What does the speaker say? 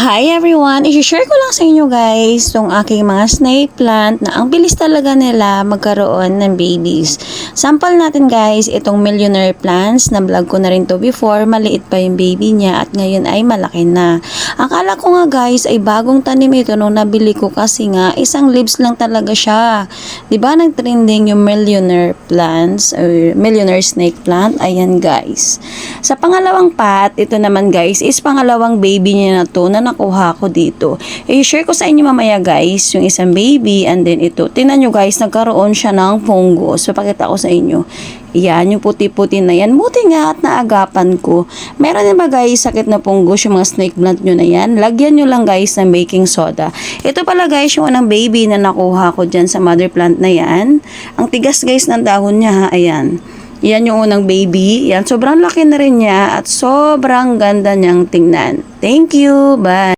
Hi everyone! I-share ko lang sa inyo guys itong aking mga snake plant na ang bilis talaga nila magkaroon ng babies. Sample natin guys itong millionaire plants na vlog ko na rin to before. Maliit pa yung baby niya at ngayon ay malaki na. Akala ko nga guys ay bagong tanim ito nung nabili ko kasi nga isang leaves lang talaga siya. Diba nag-trending yung millionaire plants or millionaire snake plant? Ayan guys. Sa pangalawang pot, ito naman guys is pangalawang baby niya na to na nakuha ko dito. I-share ko sa inyo mamaya guys yung isang baby and then ito. Tingnan nyo guys, nagkaroon siya ng fungus. So, pakita ko sa inyo. Yan, yung puti-puti na yan. Buti nga at naagapan ko. Meron din ba guys sakit na fungus yung mga snake plant nyo na yan? Lagyan nyo lang guys ng baking soda. Ito pala guys yung unang baby na nakuha ko dyan sa mother plant na yan. Ang tigas guys ng dahon niya ha. Ayan. Yan yung unang baby. Yan, sobrang laki na rin niya at sobrang ganda niyang tingnan. Thank you. Bye.